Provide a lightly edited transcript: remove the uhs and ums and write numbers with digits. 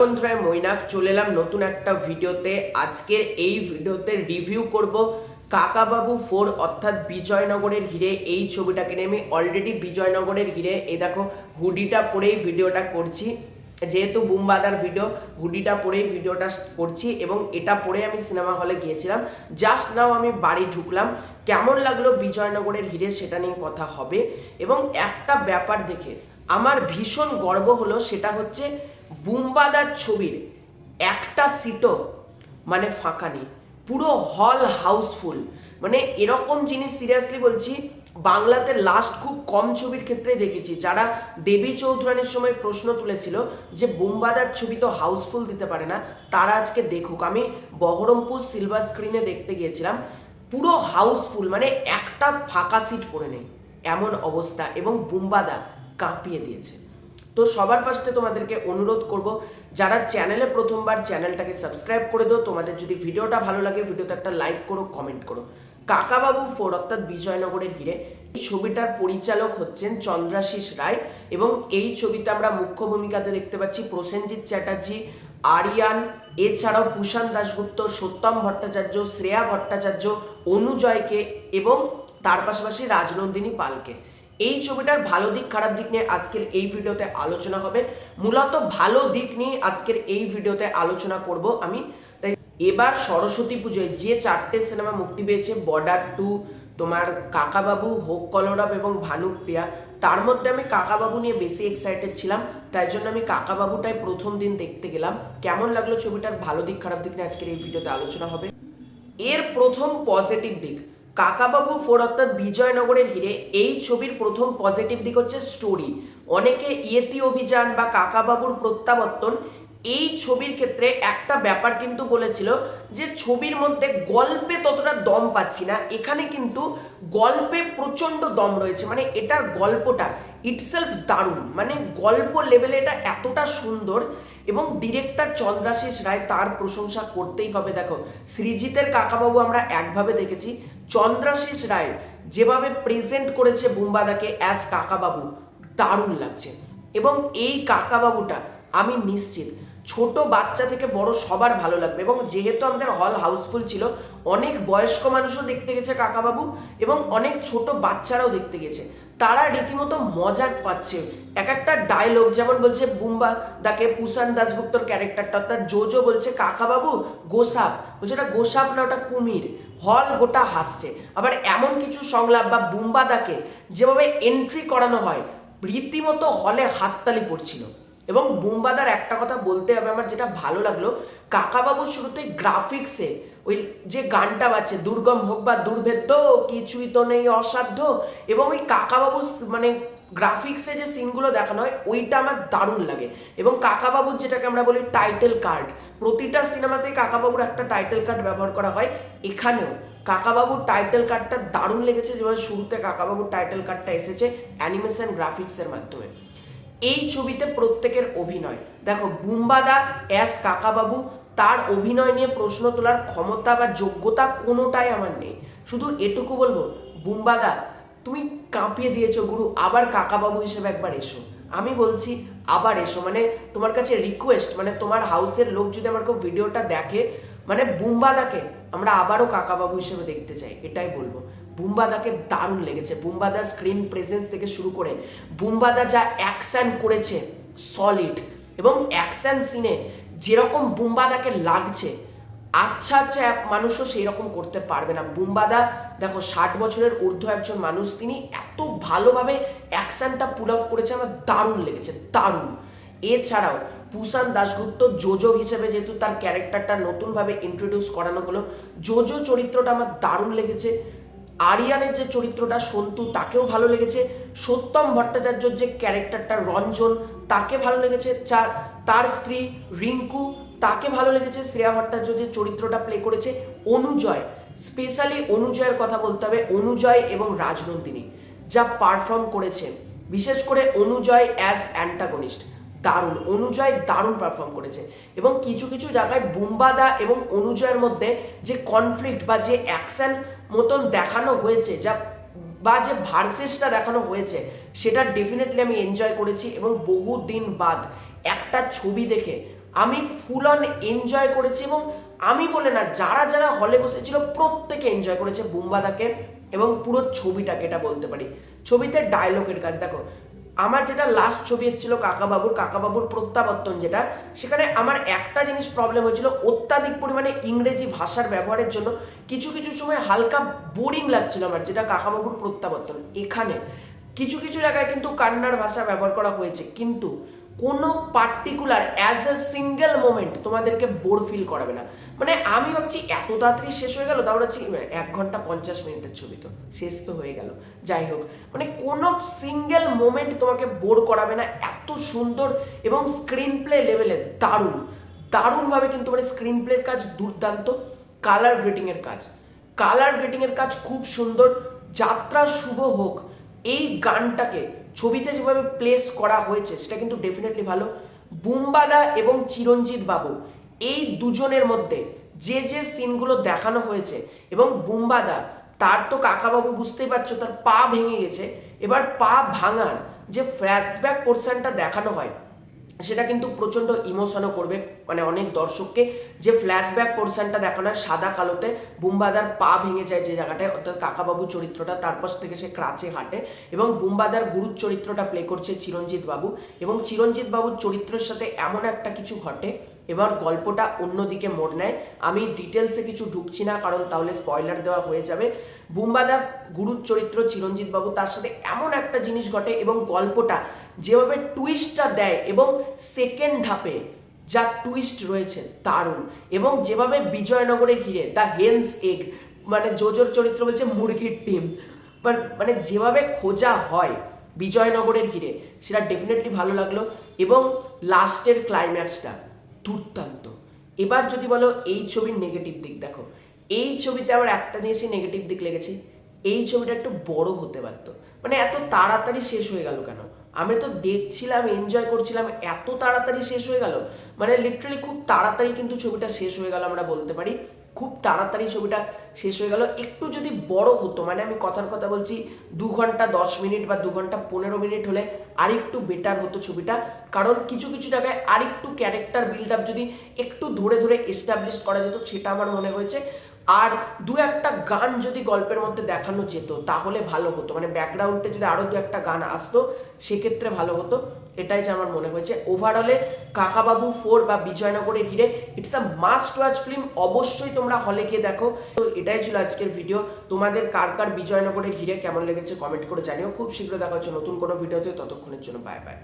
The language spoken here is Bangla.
বন্ধুরা মৈনাক চলে এলাম নতুন একটা ভিডিওতে। আজকের এই ভিডিওতে রিভিউ করব কাকাবাবু 4 অর্থাৎ বিজয়নগরের হিরে। এই ছবিটাকে নিয়ে আমি অলরেডি বিজয়নগরের হিরে এই দেখো হুডিটা পরেই ভিডিওটা করছি, যেহেতু বুমবাদার ভিডিও হুডিটা পরেই ভিডিওটা করছি এবং এটা পরে আমি সিনেমা হলে গিয়েছিলাম। জাস্ট নাও আমি বাড়ি ঢুকলাম। কেমন লাগলো বিজয়নগরের হিরে সেটা নিয়ে কথা হবে। এবং একটা ব্যাপার দেখে আমার ভীষণ গর্ব হলো, সেটা হচ্ছে বুমবাদার ছবির একটা সিটও মানে ফাঁকা নেই, পুরো হল হাউসফুল। মানে এরকম জিনিস সিরিয়াসলি বলছি বাংলাতে লাস্ট খুব কম ছবির ক্ষেত্রে দেখেছি। যারা দেবী চৌধুরানীর সময় প্রশ্ন তুলেছিল যে বুমবাদার ছবি তো হাউসফুল দিতে পারে না, তারা আজকে দেখুক। আমি বহরমপুর সিলভার স্ক্রিনে দেখতে গিয়েছিলাম, পুরো হাউসফুল, মানে একটা ফাঁকা সিট পড়ে নেই এমন অবস্থা, এবং বুমবাদা কাঁপিয়ে দিয়েছে। তো সবার ফার্স্টে তোমাদেরকে অনুরোধ করব, যারা চ্যানেলে প্রথমবার চ্যানেলটাকে সাবস্ক্রাইব করে দাও। তোমাদের যদি ভিডিওটা ভালো লাগে ভিডিওতে একটা লাইক করো, কমেন্ট করো। কাকাবাবু 4 অর্থাৎ বিজয়নগরের হিরে, এই ছবিটার পরিচালক হচ্ছেন চন্দ্রাশিস রায় এবং এই ছবিতে আমরা মুখ্য ভূমিকাতে দেখতে পাচ্ছি প্রসেনজিৎ চ্যাটার্জি, আরিয়ান, এছাড়াও পুষান দাশগুপ্ত, সত্যম ভট্টাচার্য, শ্রেয়া ভট্টাচার্য, অনুজয়কে এবং তার পাশাপাশি রাজনন্দিনী পালকে। এই ছবিটার ভালো দিক খারাপ দিক নিয়ে আজকের এই ভিডিওতে আলোচনা হবে। মূলত ভালো দিক নিয়ে আজকের এই ভিডিওতে আলোচনা করব আমি। তাই এবার সরস্বতী পুজোয় যে 4টে সিনেমা মুক্তি পেয়েছে, বর্ডার 2, তোমার কাকাবাবু, হোক কলরব এবং ভানুপ্রিয়া, তার মধ্যে আমি কাকাবাবু নিয়ে বেশি এক্সাইটেড ছিলাম। তাই জন্য আমি কাকাবাবুটাই প্রথম দিন দেখতে গেলাম। কেমন লাগলো ছবিটার ভালো দিক খারাপ দিক নিয়ে আজকের এই ভিডিওতে আলোচনা হবে। এর প্রথম পজিটিভ দিক, কাকাবাবু 4 অর্থাৎ বিজয়নগরের হিরে, এই ছবির প্রথম পজিটিভ দিক হচ্ছে স্টোরি। অনেকে ইয়েতি অভিযান বা কাকাবাবুর প্রত্যাবর্তন, এই ছবির ক্ষেত্রে একটা ব্যাপার কিন্তু বলেছিল যে ছবির মধ্যে গল্পে ততটা দম পাচ্ছি না। এখানে কিন্তু গল্পে প্রচন্ড দম রয়েছে, মানে এটার গল্পটা ইটসেলফ দারুণ, মানে গল্প লেভেলে এটা এতটা সুন্দর। এবং ডিরেক্টর চন্দ্রাশিস রায়, তার প্রশংসা করতেই হবে। দেখো সৃজিতের কাকাবাবু আমরা একভাবে দেখেছি, চন্দ্রাশিস রায় যেভাবে প্রেজেন্ট করেছে বুমবাদাকে অ্যাজ কাকাবাবু, দারুণ লাগছে। এবং এই কাকাবাবুটা আমি নিশ্চিত ছোট বাচ্চা থেকে বড় সবার ভালো লাগবে। এবং যেহেতু আমাদের হল হাউসফুল ছিল, অনেক বয়স্ক মানুষও দেখতে গেছে কাকাবাবু এবং অনেক ছোট বাচ্চারাও দেখতে গেছে। তারা রীতিমতো মজা পাচ্ছে। এক একটা ডায়লগ যেমন বলছে বুমবাদাকে পুষান দাশগুপ্তর ক্যারেক্টারটা, অর্থাৎ জোজো বলছে কাকাবাবু গোসাপ, বলছে ওটা গোসাপ না ওটা কুমির। হল গোটা হাসছে। আবার এমন কিছু সংলাপ বা বুমবাদাকে যেভাবে এন্ট্রি করানো হয়, রীতিমতো হলে হাততালি পড়ছিল। এবং বুমবাদার একটা কথা বলতে হবে আমার, যেটা ভালো লাগলো, কাকাবাবু শুরুতেই গ্রাফিক্সে ওই যে গানটা বাজছে, দুর্গম হোক বা দুর্ভেদ্য কিছুই তো নেই অসাধ্য, এবং ওই কাকাবাবু মানে গ্রাফিক্সে যে সিনগুলো দেখানো হয় ওইটা আমার দারুণ লাগে। এবং কাকাবাবুর যেটাকে আমরা বলি টাইটেল কার্ড, প্রতিটা সিনেমাতেই কাকাবাবুর একটা টাইটেল কার্ড ব্যবহার করা হয়, এখানেও কাকাবাবুর টাইটেল কার্ডটা দারুণ লেগেছে। যেভাবে শুরুতে কাকাবাবুর টাইটেল কার্ডটা এসেছে অ্যানিমেশন গ্রাফিক্সের মাধ্যমে। এই ছবিতে প্রত্যেকের অভিনয় দেখো, বুমবাদা অ্যাজ কাকাবাবু, তার অভিনয় নিয়ে প্রশ্ন তোলার ক্ষমতা বা যোগ্যতা কোনোটাই আমার নেই। শুধু এটুকু বলবো, বুমবাদা তুমি কাঁপিয়ে দিয়েছো গুরু, আবার কাকাবাবু হিসেবে একবার এসো। আমি বলছি আবার এসো, মানে তোমার কাছে রিকোয়েস্ট, মানে তোমার হাউসের লোক যদি আমার কেউ ভিডিওটা দেখে, মানে বুমবাদাকে আমরা আবারও কাকাবাবু হিসেবে দেখতে চাই, এটাই বলবো। বুমবাদাকে দারুণ লেগেছে। বুমবাদা স্ক্রিন প্রেজেন্স থেকে শুরু করে বুমবাদা যা অ্যাকশন করেছে সলিড, এবং অ্যাকশন সিনে যেরকম বুমবাদাকে লাগছে, আচ্ছা আচ্ছা মানুষও সেই রকম করতে পারবে না। বুমবাদা দেখো 60 বছরের ঊর্ধ্ব একজন মানুষ, তিনি এত ভালোভাবে অ্যাকশনটা পুল অফ করেছে, আমার দারুণ লেগেছে, দারুণ। এছাড়াও পুষান দাশগুপ্ত জোজো হিসেবে যেহেতু তার ক্যারেক্টারটা নতুনভাবে ইন্ট্রোডিউস করানো হলো, জোজো চরিত্রটা আমার দারুণ লেগেছে। আরিয়ানের যে চরিত্রটা সন্তু, তাকেও ভালো লেগেছে। সত্যম ভট্টাচার্যর যে ক্যারেক্টারটা রঞ্জন, তাকে ভালো লেগেছে। তার স্ত্রী রিঙ্কু, তাকে ভালো লেগেছে। শ্রেয়া ভট্টাচার্য যে চরিত্রটা প্লে করেছে, অনুজয়, স্পেশালি অনুজয়ের কথা বলতে হবে। অনুজয় এবং রাজনন্দিনী যা পারফর্ম করেছে, বিশেষ করে অনুজয় অ্যাজ অ্যান্টাগনিস্ট, দারুণ। অনুজয় দারুণ পারফর্ম করেছে। এবং কিছু কিছু জায়গায় বুমবাদা এবং অনুজয়ের মধ্যে যে কনফ্লিক্ট বা যে অ্যাকশন মতন দেখানো হয়েছে, যা বা যে ভার্সেসটা দেখানো হয়েছে, সেটা ডেফিনেটলি আমি এনজয় করেছি। এবং বহুদিন বাদ একটা ছবি দেখে আমি ফুল অন এনজয় করেছি, এবং আমি বলে না, যারা যারা হলে বসেছিল প্রত্যেকে এনজয় করেছে বুম্বাদাকে এবং পুরো ছবিটাকে, এটা বলতে পারি। ছবিতে ডায়লগের কাজ দেখো, আমার যেটা লাস্ট ছবি এসেছিল কাকাবাবুর প্রত্যাবর্তন, যেটা সেখানে আমার একটা জিনিস প্রবলেম হয়েছিল, অত্যাধিক পরিমাণে ইংরেজি ভাষার ব্যবহারের জন্য কিছু কিছু সময় হালকা বোরিং লাগছিল আমার, যেটা কাকাবাবুর প্রত্যাবর্তন। এখানে কিছু কিছু জায়গায় কিন্তু কান্নাড় ভাষা ব্যবহার করা হয়েছে, কিন্তু কোনো particular as a single moment তোমাদেরকে বোর ফিল করাবে না। মানে আমি ভাবছি এত তাড়াতাড়ি শেষ হয়ে গেল, তারপরে হচ্ছে 1 ঘন্টা 50 মিনিটের ছবি, তো শেষ তো হয়ে গেল। যাই হোক, মানে কোনো সিঙ্গেল মোমেন্ট তোমাকে বোর করাবে না, এত সুন্দর এবং স্ক্রিন প্লে লেভেলে দারুণভাবে কিন্তু, মানে স্ক্রিন প্লের কাজ দুর্দান্ত, কালার গ্রেডিং এর কাজ খুব সুন্দর। যাত্রা শুভ হোক, এই গানটাকে ছবিতে যেভাবে প্লেস করা হয়েছে সেটা কিন্তু ডেফিনেটলি ভালো। বুম্বাদা এবং চিরঞ্জিত বাবু, এই দুজনের মধ্যে যে যে সিনগুলো দেখানো হয়েছে, এবং বুম্বাদা, তার তো কাকাবাবু বুঝতেই পারছো তার পা ভেঙে গেছে, এবার পা ভাঙার যে ফ্ল্যাশব্যাক পোর্শনটা দেখানো হয় সেটা কিন্তু প্রচন্ড ইমোশনও করবে, মানে অনেক দর্শককে। যে ফ্ল্যাশব্যাক পোর্শনটা দেখানো হয় সাদা কালোতে, বুম্বাদার পা ভেঙে যায় যে জায়গাটায়, অর্থাৎ কাকাবাবু চরিত্রটা, তারপর থেকে সে ক্রাচে হাঁটে, এবং বুম্বাদার গুরুর চরিত্রটা প্লে করছে চিরঞ্জিত বাবু, এবং চিরঞ্জিত বাবুর চরিত্রের সাথে এমন একটা কিছু ঘটে, এবার গল্পটা অন্যদিকে মোড় নেয়। আমি ডিটেলসে কিছু ঢুকছি না, কারণ তাহলে স্পয়লার দেওয়া হয়ে যাবে। বুম্বাদার গুরুর চরিত্র চিরঞ্জিত বাবু, তার সাথে এমন একটা জিনিস ঘটে, এবং গল্পটা যেভাবে টুইস্টটা দেয়, এবং সেকেন্ড ধাপে যা টুইস্ট রয়েছে দারুণ, এবং যেভাবে বিজয়নগরের ঘিরে দ্য হেন্স এগ, মানে জোজোর চরিত্র বলছে মুরগির ডিম, মানে যেভাবে খোঁজা হয় বিজয়নগরের ঘিরে, সেটা ডেফিনেটলি ভালো লাগলো। এবং লাস্টের ক্লাইম্যাক্সটা দুর্দান্ত। এবার যদি বলো এই ছবির নেগেটিভ দিক, দেখো এই ছবিতে আমার একটা জিনিসই নেগেটিভ দিক লেগেছে, এই ছবিটা একটু বড় হতে পারতো। মানে এত তাড়াতাড়ি শেষ হয়ে গেল কেন? আমি তো দেখছিলাম, এনজয় করছিলাম, এত তাড়াতাড়ি শেষ হয়ে গেল, মানে লিটারালি খুব তাড়াতাড়ি কিন্তু ছবিটা শেষ হয়ে গেল, আমরা বলতে পারি খুব তাড়াতাড়ি ছবিটা শেষ হয়ে গেল। একটু যদি বড় হতো, মানে আমি কথার কথা বলছি 2 ঘন্টা 10 মিনিট বা 2 ঘন্টা 15 মিনিট হলে আরেকটু বেটার হতো ছবিটা, কারণ কিছু কিছু জায়গায় আরেকটু ক্যারেক্টার বিল্ড আপ যদি একটু ধরে ধরে এস্টাবলিশ করা যেত, সেটা আমার মনে হয়েছে। আর দু একটা গান যদি গল্পের মধ্যে দেখানো যেত তাহলে ভালো হতো, মানে ব্যাকগ্রাউন্ডে যদি আরো দু একটা গান আসতো সেক্ষেত্রে ভালো হতো, এটাই যে আমার মনে হয়েছে। ওভারঅলে কাকাবাবু 4 বা বিজয়নগরের ঘিরে it's a must watch film, অবশ্যই তোমরা হলে গিয়ে দেখো। তো এটাই ছিল আজকের ভিডিও। তোমাদের কার কার বিজয়নগরের ঘিরে কেমন লেগেছে কমেন্ট করে জানিও। খুব শীঘ্র দেখা হচ্ছে নতুন কোনো ভিডিওতে, ততক্ষণের জন্য বাই বাই।